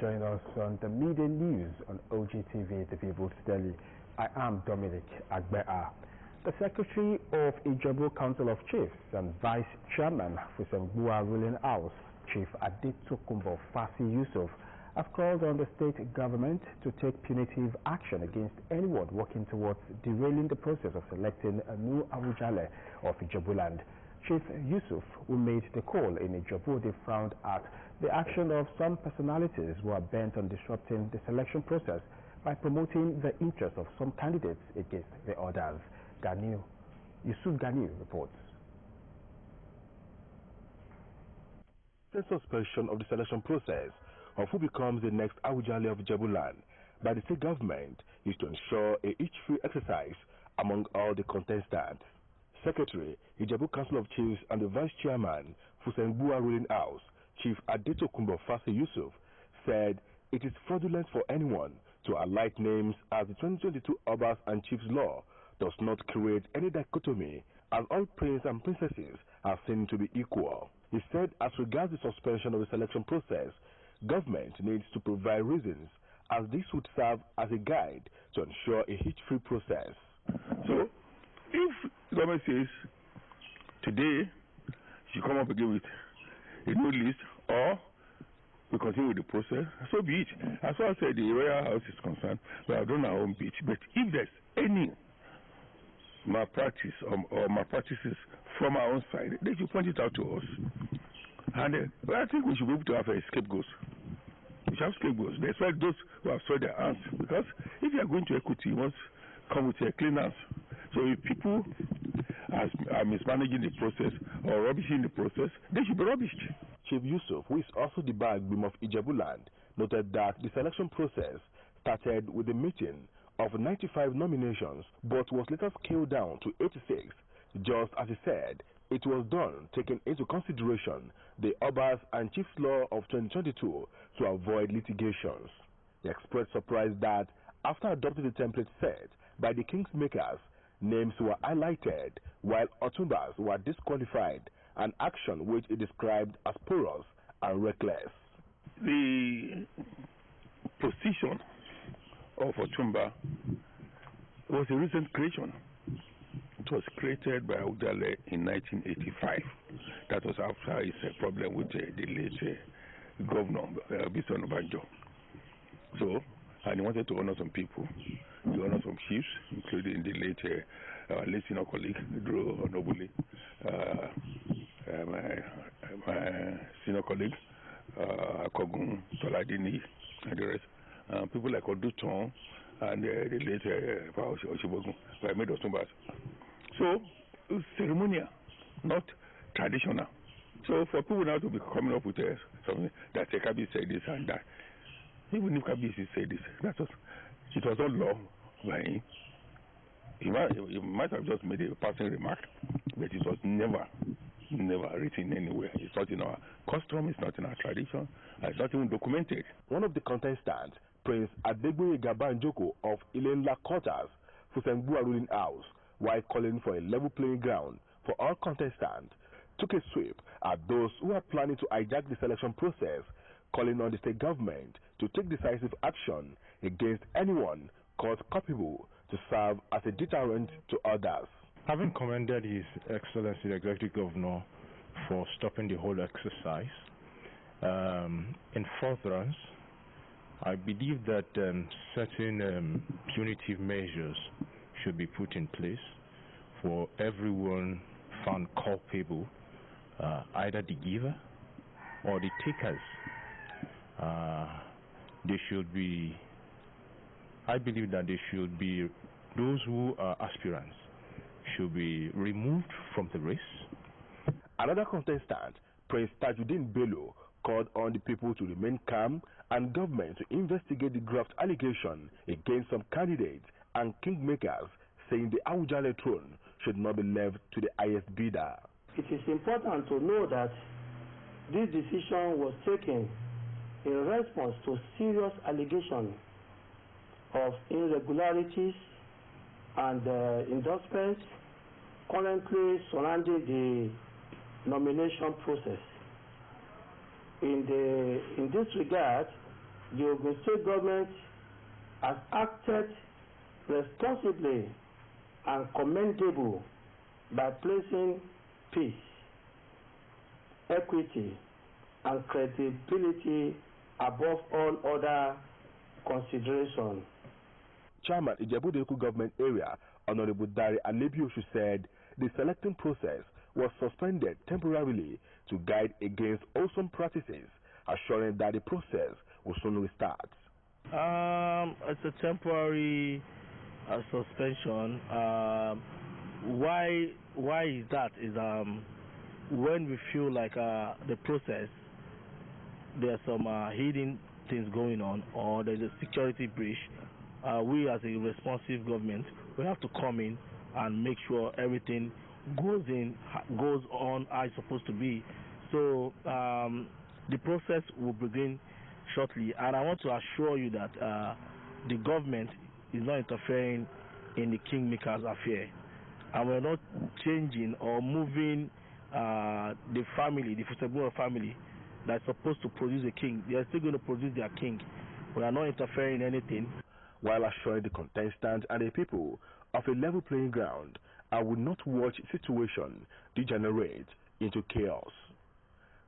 Join us on the Media News on OGTV, the People's Daily. I am Dominic Agbea. The Secretary of Ijebu Council of Chiefs and Vice Chairman for Sembua Ruling House, Chief Adetokunbo Fasi Yusuf, have called on the state government to take punitive action against anyone working towards derailing the process of selecting a new Awujale of Ijebuland. Chief Yusuf, who made the call in Ijebu, they frowned at the action of some personalities who are bent on disrupting the selection process by promoting the interests of some candidates against the others. Yusuf Ganiu reports. The suspension of the selection process of who becomes the next Awujale of Ijebuland by the state government is to ensure a each-free exercise among all the contestants. Secretary, Ijebu Council of Chiefs and the Vice Chairman for Sembua Ruling House, Chief Adetokunbo Fasi Yusuf, said it is fraudulent for anyone to alight names as the 2022 Obas and Chiefs Law does not create any dichotomy, as all princes and princesses are seen to be equal. He said as regards the suspension of the selection process, government needs to provide reasons, as this would serve as a guide to ensure a hitch-free process. So, if the government says today you come up again with a new list, or we continue with the process, so be it. As far as the Royal House is concerned, we have done our own bit. But if there's any malpractice or malpractices from our own side, they should point it out to us. And I think we should be able to have a scapegoat. We should have scapegoats. They expect those who have soiled their hands. Because if you are going to equity, you must come with a clean hands. So if people are mismanaging the process or rubbishing the process, they should be rubbished. Chief Yusuf, who is also the Bagbeam of Ijebuland, noted that the selection process started with a meeting of 95 nominations but was later scaled down to 86. Just as he said, it was done taking into consideration the Obas and Chiefs Law of 2022 to avoid litigations. He expressed surprise that after adopting the template set by the King's Makers, names were highlighted while Otumbas were disqualified, an action which he described as porous and reckless. The position of Otumba was a recent creation. It was created by Awujale in 1985. That was after his problem with the late governor, Bison Obanjo. So, and he wanted to honor some people. He honored some chiefs, including the late senior colleague, Drew Onobuli, my senior colleague, Kogun Toladini, and the rest. People like Oduton and the late Oshibogun were made of Tumbas. So, it's ceremonial, not traditional. So, for people now to be coming up with something that Kabi said this and that, even if Kabi said this, it was not law by him. He might have just made a passing remark, but it was never written anywhere. It's not in our custom, it's not in our tradition, it's not even documented. One of the contestants, Prince Adegboye Gabanjoko of Ilenla Quarters, for Sembua Ruling House, while calling for a level playing ground for all contestants, took a sweep at those who are planning to hijack the selection process, calling on the state government to take decisive action against anyone caught culpable to serve as a deterrent to others. Having commended His Excellency the Executive Governor for stopping the whole exercise, in furtherance, I believe that certain punitive measures should be put in place for everyone found culpable, either the giver or the takers. I believe that those who are aspirants should be removed from the race. Another contestant, Prince Tajuddin Bello, called on the people to remain calm and government to investigate the graft allegation against some candidates and kingmakers, saying the Awujale throne should not be left to the highest bidder. It is important to know that this decision was taken in response to serious allegations of irregularities and endorsements currently surrounding the nomination process. In this regard, the Ogun State government has acted responsibly and commendable by placing peace, equity, and credibility above all other considerations. Chairman Ijebu local government area, Honorable Dari Alebioshu, said the selecting process was suspended temporarily to guide against awesome practices, assuring that the process will soon restart. It's a temporary suspension. Why is that? Is when we feel like the process, there are some hidden things going on, or there's a security breach. We as a responsive government, we have to come in and make sure everything goes on as it's supposed to be. So the process will begin shortly, and I want to assure you that the government is not interfering in the kingmaker's affair, and we're not changing or moving the family, the Fusegburo family that's supposed to produce a king. They are still going to produce their king. We are not interfering in anything. While assuring the contestants and the people of a level playing ground, I will not watch situation degenerate into chaos.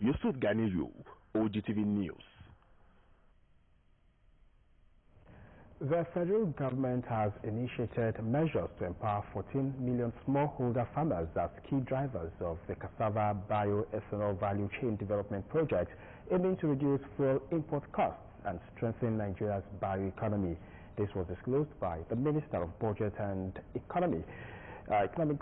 Yusuf Ganiyu, OGTV News. The federal government has initiated measures to empower 14 million smallholder farmers as key drivers of the cassava bioethanol value chain development project, aiming to reduce fuel import costs and strengthen Nigeria's bioeconomy. This was disclosed by the Minister of Budget and Economic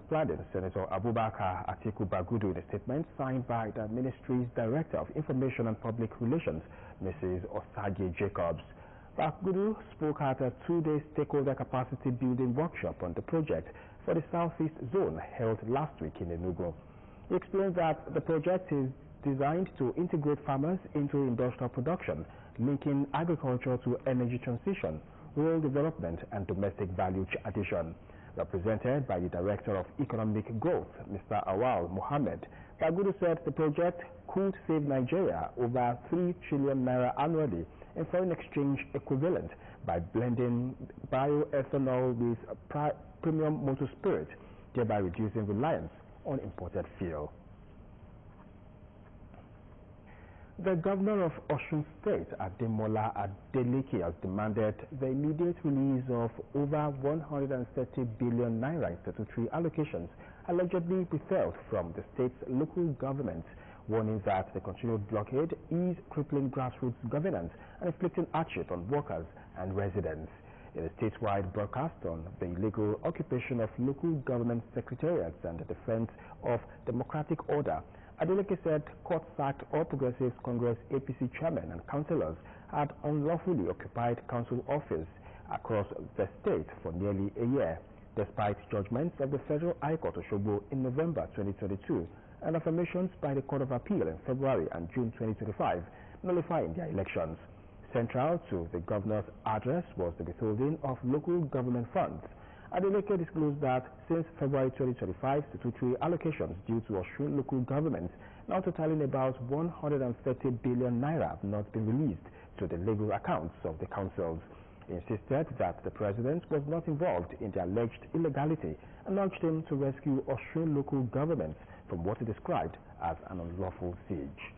Planning, Senator Abubakar Atiku Bagudu, in a statement signed by the Ministry's Director of Information and Public Relations, Mrs. Osage Jacobs. Bagudu spoke at a two-day stakeholder capacity building workshop on the project for the Southeast Zone held last week in Enugu. He explained that the project is designed to integrate farmers into industrial production, linking agriculture to energy transition, rural development, and domestic value addition. Represented by the Director of Economic Growth, Mr. Awal Mohammed, Bagudu said the project could save Nigeria over 3 trillion naira annually in foreign exchange equivalent by blending bioethanol with premium motor spirit, thereby reducing reliance on imported fuel. The Governor of Osun State, Ademola Adeleke, has demanded the immediate release of over 130 billion naira in statutory allocations allegedly withheld from the state's local governments, warning that the continued blockade is crippling grassroots governance and inflicting hardship on workers and residents. In a statewide broadcast on the illegal occupation of local government secretariats and the defense of democratic order, Adeleke said court sacked All Progressives Congress APC chairmen and councillors had unlawfully occupied council office across the state for nearly a year, despite judgments of the Federal High Court Osogbo in November 2022 and affirmations by the Court of Appeal in February and June 2025 nullifying their elections. Central to the governor's address was the withholding of local government funds. Adeleke disclosed that since February 2025, statutory allocations due to Osun local governments, now totaling about 130 billion naira, have not been released to the legal accounts of the councils. He insisted that the president was not involved in the alleged illegality and urged him to rescue Osun local governments from what he described as an unlawful siege.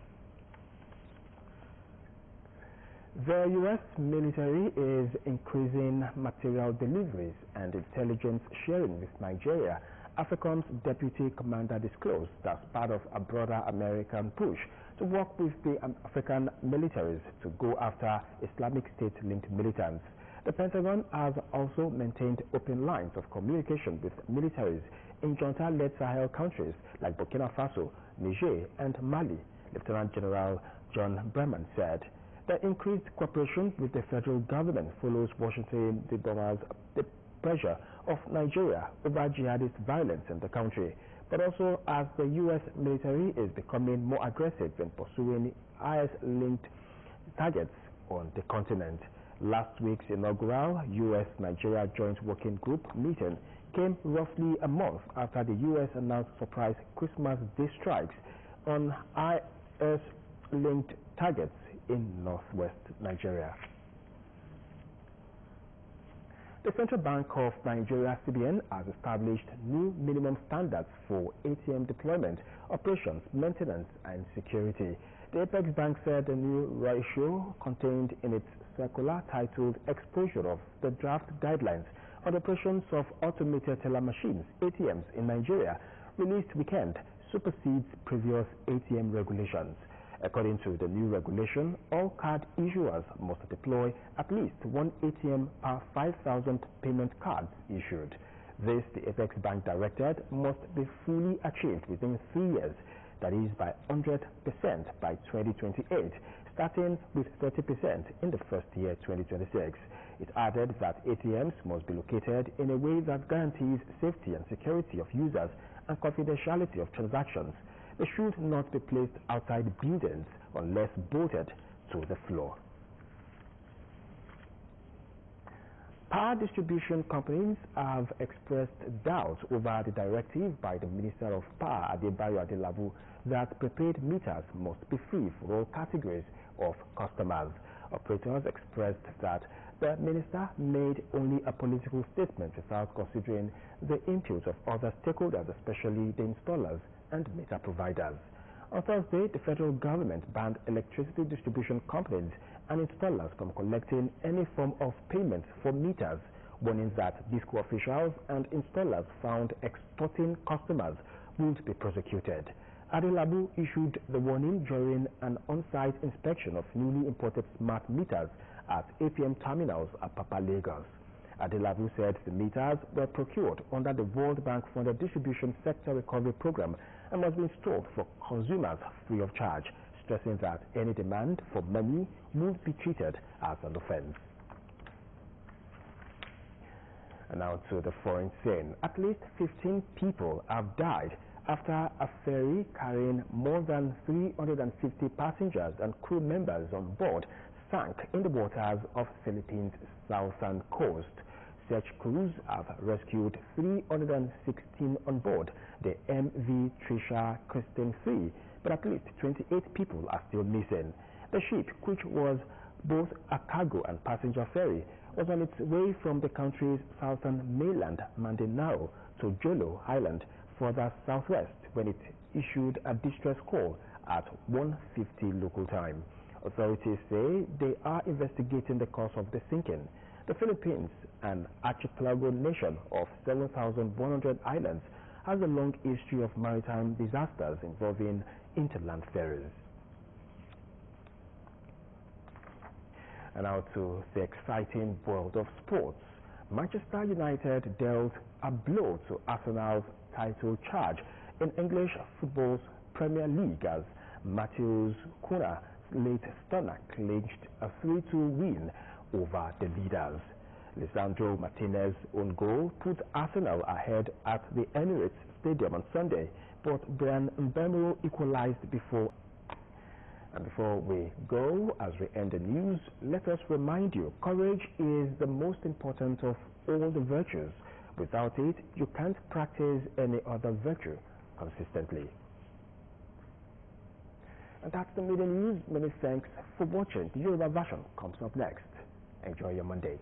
The U.S. military is increasing material deliveries and intelligence sharing with Nigeria, AFRICOM's deputy commander disclosed as part of a broader American push to work with the African militaries to go after Islamic State-linked militants. The Pentagon has also maintained open lines of communication with militaries in junta-led Sahel countries like Burkina Faso, Niger, and Mali. Lieutenant General John Breman said the increased cooperation with the federal government follows Washington the pressure of Nigeria over jihadist violence in the country, but also as the U.S. military is becoming more aggressive in pursuing IS-linked targets on the continent. Last week's inaugural U.S.-Nigeria Joint Working Group meeting came roughly a month after the U.S. announced surprise Christmas Day strikes on IS-linked targets in northwest Nigeria. The Central Bank of Nigeria, CBN, has established new minimum standards for ATM deployment, operations, maintenance, and security. The Apex Bank said the new ratio contained in its circular titled Exposure of the Draft Guidelines on the Operations of Automated Teller Machines, ATMs, in Nigeria, released weekend, supersedes previous ATM regulations. According to the new regulation, all card issuers must deploy at least one ATM per 5,000 payment cards issued. This, the Apex Bank directed, must be fully achieved within 3 years, that is by 100% by 2028, starting with 30% in the first year, 2026. It added that ATMs must be located in a way that guarantees safety and security of users and confidentiality of transactions. They should not be placed outside buildings unless bolted to the floor. Power distribution companies have expressed doubt over the directive by the Minister of Power, Adebayo Adelabu, that prepaid meters must be free for all categories of customers. Operators expressed that the minister made only a political statement without considering the input of other stakeholders, especially the installers and meter providers. On Thursday, the federal government banned electricity distribution companies and installers from collecting any form of payment for meters, warning that DISCO officials and installers found extorting customers would be prosecuted. Adelabu issued the warning during an on-site inspection of newly imported smart meters at APM terminals at Papa, Lagos. Adelabu said the meters were procured under the World Bank-funded Distribution Sector Recovery Program and must be installed for consumers free of charge, stressing that any demand for money would be treated as an offense. And now to the foreign scene. At least 15 people have died after a ferry carrying more than 350 passengers and crew members on board sank in the waters of Philippines' southern coast. Search crews have rescued 316 on board the MV Trisha Christine 3, but at least 28 people are still missing. The ship, which was both a cargo and passenger ferry, was on its way from the country's southern mainland, Mindanao, to Jolo Island, further southwest, when it issued a distress call at 1:50 local time. Authorities say they are investigating the cause of the sinking. The Philippines, an archipelago nation of 7,100 islands, has a long history of maritime disasters involving interland ferries. And now to the exciting world of sports. Manchester United dealt a blow to Arsenal's title charge in English football's Premier League as Matheus Cunha's late stunner clinched a 3-2 win over the leaders. Lisandro Martinez's own goal put Arsenal ahead at the Emirates Stadium on Sunday, but Brian Mbeumo equalized before. And before we go, as we end the news, let us remind you, courage is the most important of all the virtues. Without it, you can't practice any other virtue consistently. And that's the media news. Many thanks for watching. The Yoruba version comes up next. Enjoy your Monday.